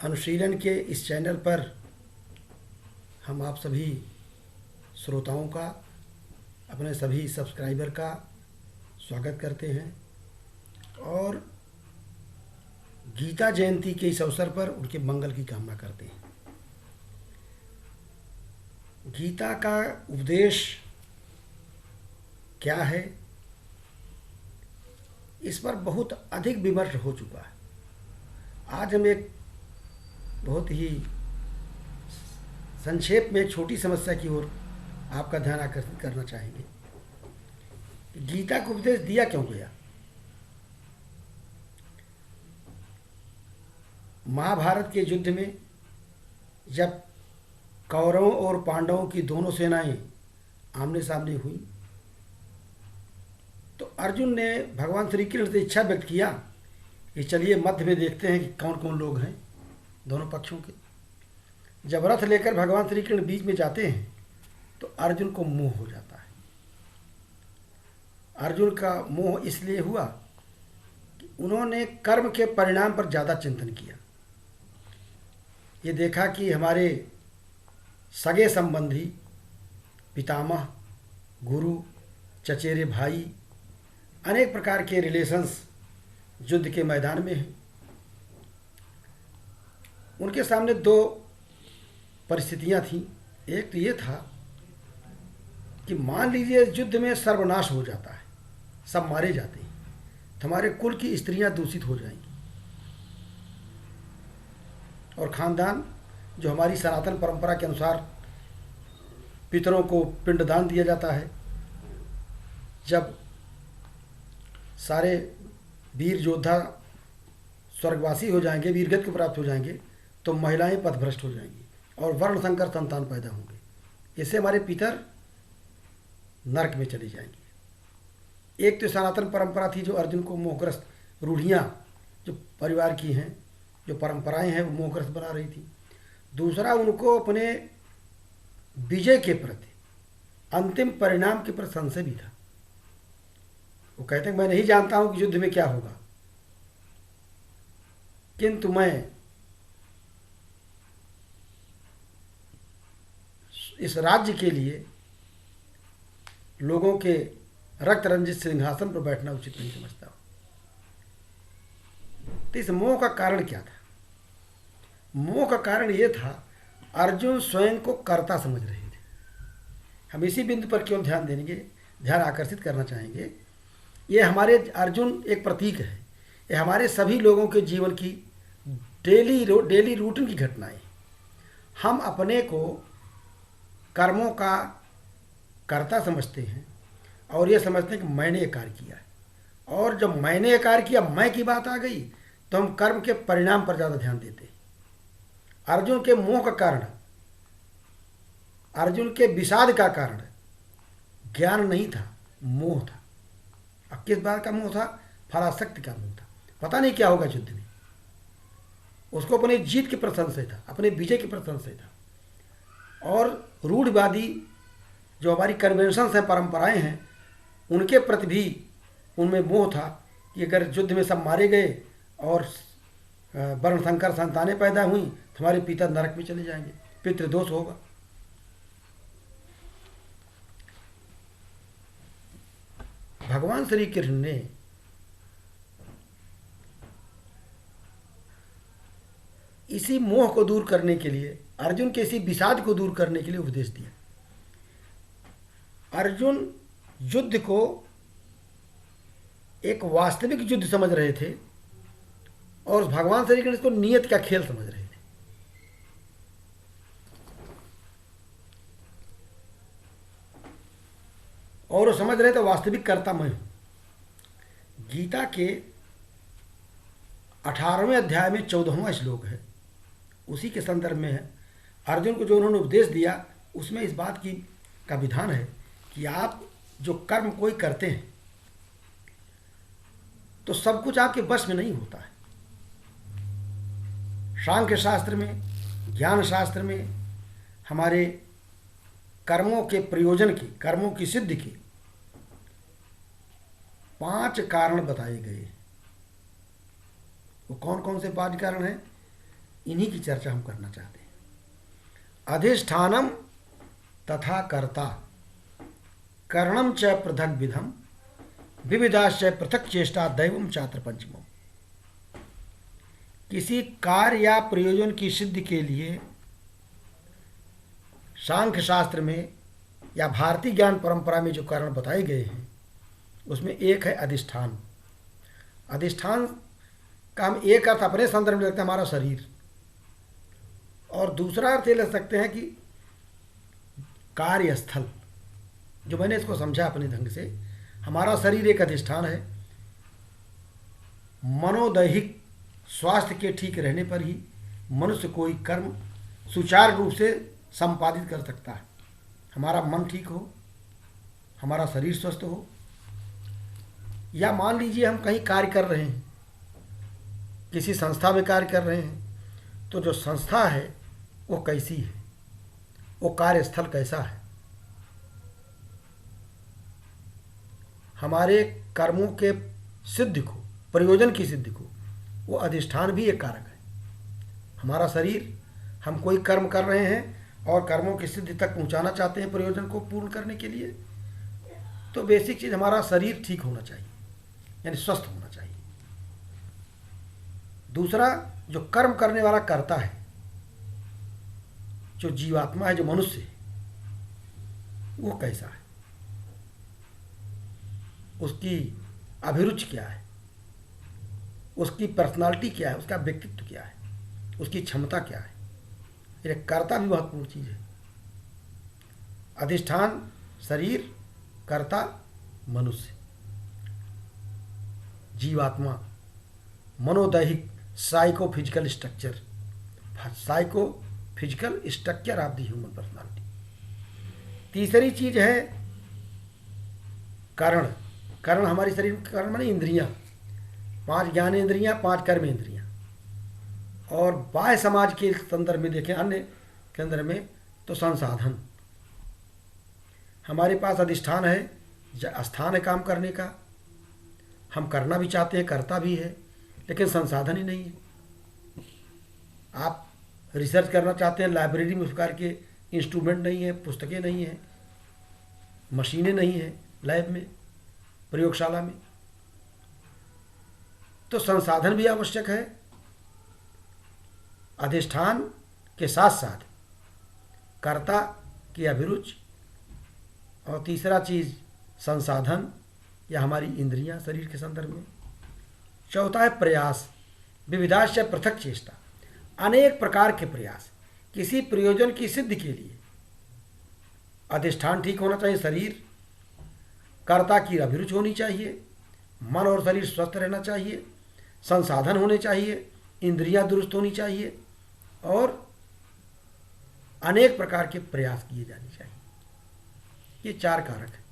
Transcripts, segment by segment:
अनुशीलन के इस चैनल पर हम आप सभी श्रोताओं का, अपने सभी सब्सक्राइबर का स्वागत करते हैं और गीता जयंती के इस अवसर पर उनके मंगल की कामना करते हैं। गीता का उपदेश क्या है, इस पर बहुत अधिक विमर्श हो चुका है। आज हम एक बहुत ही संक्षेप में छोटी समस्या की ओर आपका ध्यान आकर्षित करना चाहेंगे कि गीता को उपदेश दिया क्यों गया। महाभारत के युद्ध में जब कौरवों और पांडवों की दोनों सेनाएं आमने सामने हुई तो अर्जुन ने भगवान श्री कृष्ण से इच्छा व्यक्त किया कि चलिए मध्य में देखते हैं कि कौन कौन लोग हैं दोनों पक्षों के। जब रथ लेकर भगवान श्री कृष्ण बीच में जाते हैं तो अर्जुन को मोह हो जाता है। अर्जुन का मोह इसलिए हुआ कि उन्होंने कर्म के परिणाम पर ज़्यादा चिंतन किया। ये देखा कि हमारे सगे संबंधी, पितामह, गुरु, चचेरे भाई, अनेक प्रकार के रिलेशंस युद्ध के मैदान में हैं। उनके सामने दो परिस्थितियां थीं। एक तो ये था कि मान लीजिए युद्ध में सर्वनाश हो जाता है, सब मारे जाते हैं, तो हमारे कुल की स्त्रियां दूषित हो जाएंगी और खानदान जो हमारी सनातन परंपरा के अनुसार पितरों को पिंडदान दिया जाता है, जब सारे वीर योद्धा स्वर्गवासी हो जाएंगे, वीरगति को प्राप्त हो जाएंगे, तो महिलाएं पथभ्रष्ट हो जाएंगी और वर्ण संकर संतान पैदा होंगे। इससे हमारे पितर नरक में चले जाएंगे। एक तो सनातन परंपरा थी जो अर्जुन को मोहग्रस्त, रूढ़ियाँ जो परिवार की हैं, जो परंपराएं हैं, वो मोहग्रस्त बना रही थी। दूसरा, उनको अपने विजय के प्रति, अंतिम परिणाम के प्रति संशय भी था। वो कहते हैं मैं नहीं जानता हूं कि युद्ध में क्या होगा, किंतु मैं इस राज्य के लिए लोगों के रक्त रंजित सिंहासन पर बैठना उचित नहीं समझता हूं। तो इस मोह का कारण क्या था? मोह का कारण यह था, अर्जुन स्वयं को कर्ता समझ रहे थे। हम इसी बिंदु पर क्यों ध्यान आकर्षित करना चाहेंगे। ये हमारे अर्जुन एक प्रतीक है। ये हमारे सभी लोगों के जीवन की डेली रूटीन की घटनाएं। हम अपने को कर्मों का कर्ता समझते हैं और ये समझते हैं कि मैंने ये कार्य किया है, और जब मैंने ये कार्य किया, मैं की बात आ गई, तो हम कर्म के परिणाम पर ज़्यादा ध्यान देते हैं। अर्जुन के मोह का कारण, अर्जुन के विषाद का कारण ज्ञान नहीं था, मोह था। अब किस बात का मोह था? फलासक्ति का मोह था। पता नहीं क्या होगा युद्ध में। उसको अपने जीत के प्रति संशय था, अपने विजय के प्रति संशय था। और रूढ़वादी जो हमारी कन्वेंशंस हैं, परंपराएं हैं, उनके प्रति भी उनमें मोह था कि अगर युद्ध में सब मारे गए और वर्ण संकर संतानें पैदा हुई तो हमारे पिता नरक में चले जाएंगे, पितृदोष होगा। भगवान श्री कृष्ण ने इसी मोह को दूर करने के लिए, अर्जुन के इसी विषाद को दूर करने के लिए उपदेश दिया। अर्जुन युद्ध को एक वास्तविक युद्ध समझ रहे थे और भगवान श्री कृष्ण इसको नियत का खेल समझ रहे थे। और वो समझ रहे थे वास्तविक कर्ता मैं हूं। गीता के 18वें अध्याय में 14वां श्लोक है, उसी के संदर्भ में है। अर्जुन को जो उन्होंने उपदेश दिया उसमें इस बात की का विधान है कि आप जो कर्म कोई करते हैं तो सब कुछ आपके वश में नहीं होता है। सांख्य शास्त्र में, ज्ञान शास्त्र में हमारे कर्मों के प्रयोजन की, कर्मों की सिद्धि की 5 कारण बताए गए। वो कौन कौन से 5 कारण हैं? इन्हीं की चर्चा हम करना चाहते हैं। अधिष्ठानम तथा कर्ता करणम च पृथक विधम विविधाश्च पृथक चेष्टा दैवम चात्र पंचमम। किसी कार्य या प्रयोजन की सिद्धि के लिए सांख्य शास्त्र में या भारतीय ज्ञान परंपरा में जो कारण बताए गए हैं उसमें एक है अधिष्ठान। अधिष्ठान का हम एक अर्थ अपने संदर्भ में रखते हैं हमारा शरीर, और दूसरा अर्थ ये ले सकते हैं कि कार्यस्थल। जो मैंने इसको समझा अपने ढंग से, हमारा शरीर एक अधिष्ठान है। मनोदैहिक स्वास्थ्य के ठीक रहने पर ही मनुष्य कोई कर्म सुचारू रूप से संपादित कर सकता है। हमारा मन ठीक हो, हमारा शरीर स्वस्थ हो, या मान लीजिए हम कहीं कार्य कर रहे हैं, किसी संस्था में कार्य कर रहे हैं, तो जो संस्था है वो कैसी है, वो कार्यस्थल कैसा है, हमारे कर्मों के सिद्धि को, प्रयोजन की सिद्धि को, वो अधिष्ठान भी एक कारक है। हमारा शरीर, हम कोई कर्म कर रहे हैं और कर्मों की सिद्धि तक पहुंचाना चाहते हैं प्रयोजन को पूर्ण करने के लिए, तो बेसिक चीज़ हमारा शरीर ठीक होना चाहिए, यानी स्वस्थ होना चाहिए। दूसरा, जो कर्म करने वाला कर्ता है, जो जीवात्मा है, जो मनुष्य है, वो कैसा है, उसकी अभिरुचि क्या है, उसकी पर्सनालिटी क्या है, उसका व्यक्तित्व क्या है, उसकी क्षमता क्या है। ये कर्ता भी महत्वपूर्ण चीज़ है। अधिष्ठान शरीर, कर्ता मनुष्य, जीवात्मा, मनोदैहिक psycho physical structure, psycho physical structure of the human personality. तीसरी चीज है कारण। कारण हमारी शरीर में, कारण माने इंद्रियां, 5 ज्ञानेंद्रियां, 5 कर्मेंद्रियां। और बाह्य समाज के संदर्भ में देखें, अन्य के अंदर में, तो संसाधन। हमारे पास अधिष्ठान है, स्थान है काम करने का, हम करना भी चाहते हैं, करता भी है, लेकिन संसाधन ही नहीं है। आप रिसर्च करना चाहते हैं, लाइब्रेरी में उस प्रकार के इंस्ट्रूमेंट नहीं है, पुस्तकें नहीं है, मशीनें नहीं है, लैब में, प्रयोगशाला में, तो संसाधन भी आवश्यक है। अधिष्ठान के साथ साथ कर्ता की अभिरुचि, और तीसरा चीज संसाधन या हमारी इंद्रियां शरीर के संदर्भ में। चौथा है प्रयास, विविधाश्च पृथक चेष्टा, अनेक प्रकार के प्रयास। किसी प्रयोजन की सिद्धि के लिए अधिष्ठान ठीक होना चाहिए, शरीर, कर्ता की अभिरुचि होनी चाहिए, मन और शरीर स्वस्थ रहना चाहिए, संसाधन होने चाहिए, इंद्रियां दुरुस्त होनी चाहिए, और अनेक प्रकार के प्रयास किए जाने चाहिए। ये 4 कारक हैं।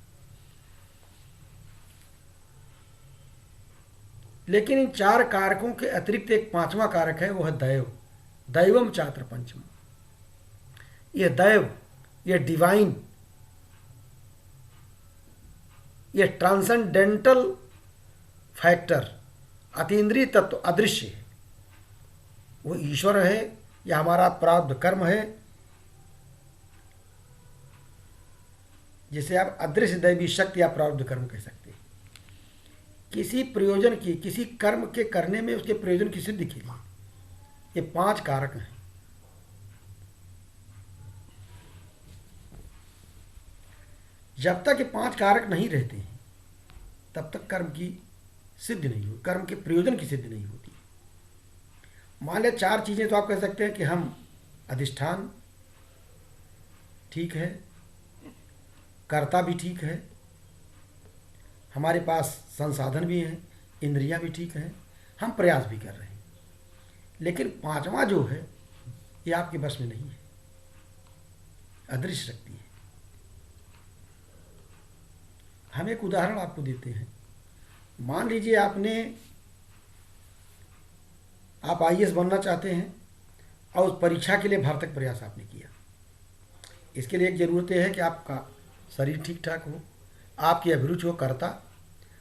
लेकिन इन 4 कारकों के अतिरिक्त एक 5वां कारक है, वो है दैव। दैवम चात्र पंचम। ये दैव, ये डिवाइन, ये ट्रांसेंडेंटल फैक्टर, अतीन्द्रिय तत्व, अदृश्य है। वो ईश्वर है या हमारा प्रारब्ध कर्म है, जिसे आप अदृश्य दैवी शक्ति या प्रारब्ध कर्म कह सकते हैं। किसी प्रयोजन की, किसी कर्म के करने में उसके प्रयोजन की सिद्धि के लिए ये 5 कारक हैं। जब तक ये 5 कारक नहीं रहते हैं तब तक कर्म की सिद्धि नहीं होती, कर्म के प्रयोजन की सिद्धि नहीं होती। मान लें 4 चीजें, तो आप कह सकते हैं कि हम अधिष्ठान ठीक है, कर्ता भी ठीक है, हमारे पास संसाधन भी हैं, इंद्रियां भी ठीक हैं, हम प्रयास भी कर रहे हैं। लेकिन 5वां जो है ये आपके बस में नहीं है, अदृश्य शक्ति है। हम एक उदाहरण आपको देते हैं। मान लीजिए आप आईएएस बनना चाहते हैं और उस परीक्षा के लिए भरसक प्रयास आपने किया। इसके लिए एक ज़रूरत है कि आपका शरीर ठीक ठाक हो, आपकी अभिरुचि हो, कर्ता,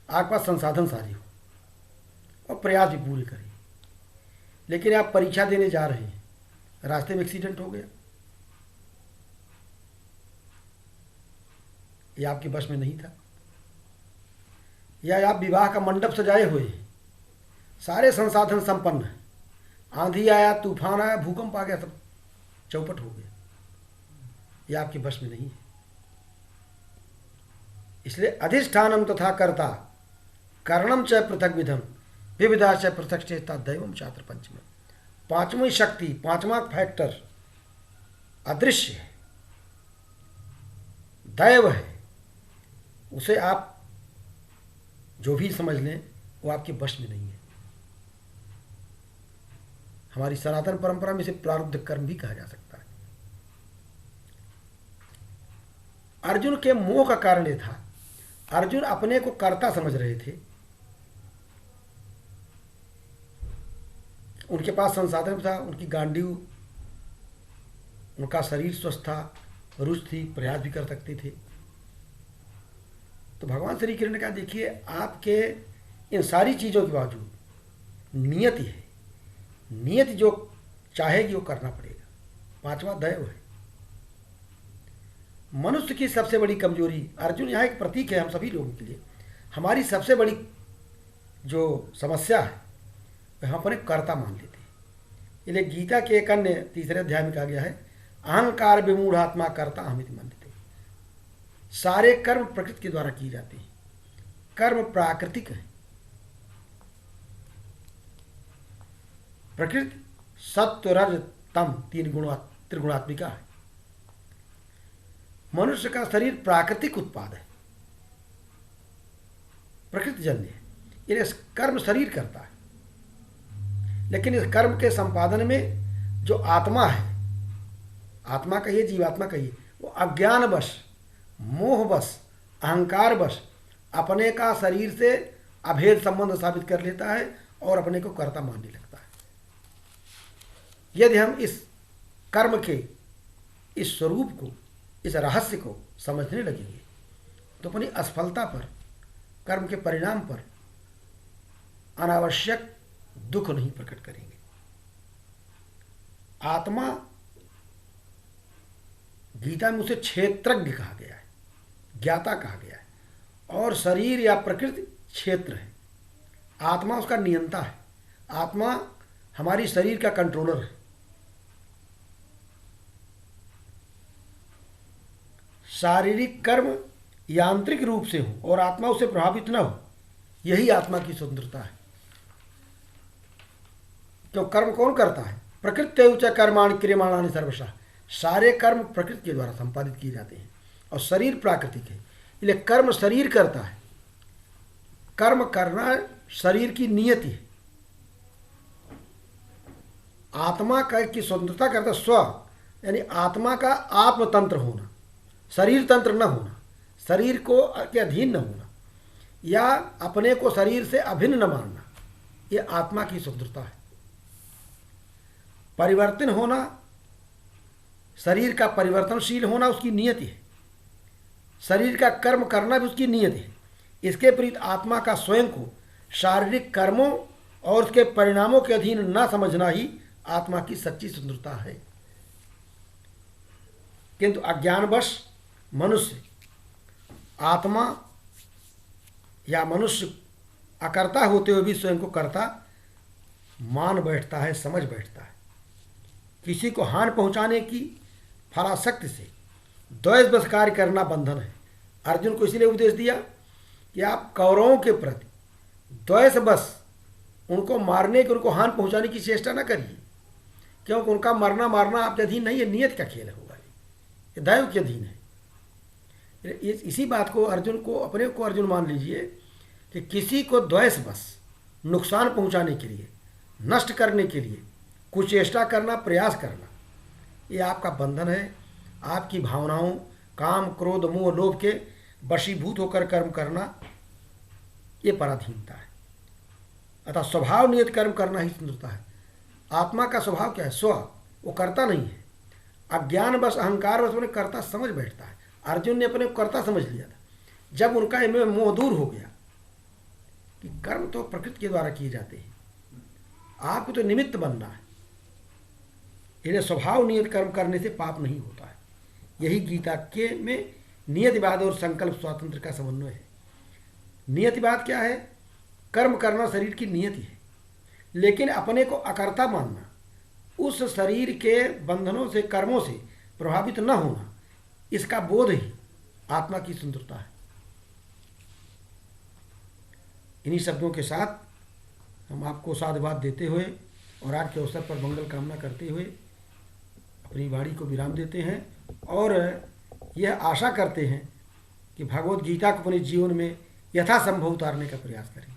आपके पास संसाधन सारी हो, और प्रयास भी पूरे करें। लेकिन आप परीक्षा देने जा रहे हैं रास्ते में एक्सीडेंट हो गया, ये आपके बस में नहीं था। या आप विवाह का मंडप सजाए हुए हैं, सारे संसाधन संपन्न हैं, आंधी आया, तूफान आया, भूकंप आ गया, सब चौपट हो गया, ये आपके बस में नहीं है। इसलिए अधिष्ठानम तथा कर्ता करणम च पृथक विधम विविधा च पृथक चेता दैवम चात्र पंचम। पांचवी शक्ति, पांचवा फैक्टर अदृश्य है, दैव है। उसे आप जो भी समझ लें वो आपके वश में नहीं है। हमारी सनातन परंपरा में इसे प्रारब्ध कर्म भी कहा जा सकता है। अर्जुन के मोह का कारण यह था, अर्जुन अपने को कर्ता समझ रहे थे। उनके पास संसाधन था, उनकी गांडीव, उनका शरीर स्वस्थ था, रुचि थी, प्रयास भी कर सकते थे। तो भगवान श्री कृष्ण ने कहा, देखिए आपके इन सारी चीज़ों के बावजूद नियति है, नियति जो चाहेगी वो करना पड़ेगा। पांचवा दैव है। मनुष्य की सबसे बड़ी कमजोरी, अर्जुन यहाँ एक प्रतीक है हम सभी लोगों के लिए। हमारी सबसे बड़ी जो समस्या है हम अपने कर्ता मान लेते हैं। इसलिए गीता के एक अन्य तीसरे अध्याय में कहा गया है, अहंकार विमूढ़ात्मा कर्ता अहमिति मन्यते। सारे कर्म प्रकृति के द्वारा किए जाते हैं, कर्म प्राकृतिक है। प्रकृति सत्व रज तम तीन त्रिगुणात्मिका है। मनुष्य का शरीर प्राकृतिक उत्पाद है, प्रकृति जन्य है। इन्हें कर्म शरीर करता है, लेकिन इस कर्म के संपादन में जो आत्मा है, आत्मा कहिए जीवात्मा कहिए, वो अज्ञानवश, मोहवश, अहंकारवश अपने का शरीर से अभेद संबंध साबित कर लेता है और अपने को कर्ता मानने लगता है। यदि हम इस कर्म के इस स्वरूप को, इस रहस्य को समझने लगेंगे तो अपनी असफलता पर, कर्म के परिणाम पर अनावश्यक दुख नहीं प्रकट करेंगे। आत्मा, गीता में उसे क्षेत्रज्ञ कहा गया है, ज्ञाता कहा गया है, और शरीर या प्रकृति क्षेत्र है। आत्मा उसका नियंता है। आत्मा हमारी शरीर का कंट्रोलर है। शारीरिक कर्म यांत्रिक रूप से हो और आत्मा उससे प्रभावित न हो, यही आत्मा की स्वतंत्रता है। तो कर्म कौन करता है? प्रकृत्य उच्च कर्माणि क्रियमाणानि सर्वशः। सारे कर्म प्रकृति के द्वारा संपादित किए जाते हैं और शरीर प्राकृतिक है, इसलिए कर्म शरीर करता है। कर्म करना शरीर की नियति है। आत्मा का की स्वतंत्रता करता स्व, यानी आत्मा का आत्मतंत्र होना, शरीर तंत्र न होना, शरीर को के अधीन न होना या अपने को शरीर से अभिन्न न मानना, यह आत्मा की स्वतंत्रता है। परिवर्तन होना, शरीर का परिवर्तनशील होना उसकी नियति है। शरीर का कर्म करना भी उसकी नियति है। इसके विपरीत आत्मा का स्वयं को शारीरिक कर्मों और उसके परिणामों के अधीन न समझना ही आत्मा की सच्ची स्वतंत्रता है। किंतु अज्ञानवश मनुष्य आत्मा या मनुष्य अकर्ता होते हुए भी स्वयं को कर्ता मान बैठता है, समझ बैठता है। किसी को हानि पहुंचाने की फलासक्ति से द्वेष बस कार्य करना बंधन है। अर्जुन को इसलिए उपदेश दिया कि आप कौरवों के प्रति द्वेष बस उनको मारने की, उनको हानि पहुंचाने की चेष्टा न करिए, क्योंकि उनका मरना मारना आपके अधीन नहीं है, नियत का खेल होगा, ये दैव के अधीन है। इसी बात को अर्जुन को, अपने को अर्जुन मान लीजिए कि किसी को द्वेष बस नुकसान पहुंचाने के लिए, नष्ट करने के लिए कुचेष्टा करना, प्रयास करना, ये आपका बंधन है। आपकी भावनाओं, काम, क्रोध, मोह, लोभ के वशीभूत होकर कर्म करना, ये पराधीनता है। अतः स्वभाव नियत कर्म करना ही स्वतंत्रता है। आत्मा का स्वभाव क्या है? स्व, वो करता नहीं है। अज्ञान बस, अहंकार बस उन्हें कर्ता समझ बैठता है। अर्जुन ने अपने को कर्ता समझ लिया था। जब उनका इनमें मोह दूर हो गया कि कर्म तो प्रकृति के द्वारा किए जाते हैं, आपको तो निमित्त बनना है, इन्हें स्वभाव नियत कर्म करने से पाप नहीं होता है। यही गीता के में नियतिवाद और संकल्प स्वातंत्र का समन्वय है। नियतिवाद क्या है? कर्म करना शरीर की नियति है, लेकिन अपने को अकर्ता मानना, उस शरीर के बंधनों से, कर्मों से प्रभावित न होना, इसका बोध ही आत्मा की सुंदरता है। इन्हीं शब्दों के साथ हम आपको साधुवाद देते हुए और आज के अवसर पर मंगल कामना करते हुए अपनी वाणी को विराम देते हैं और यह आशा करते हैं कि भगवत गीता को अपने जीवन में यथासंभव उतारने का प्रयास करें।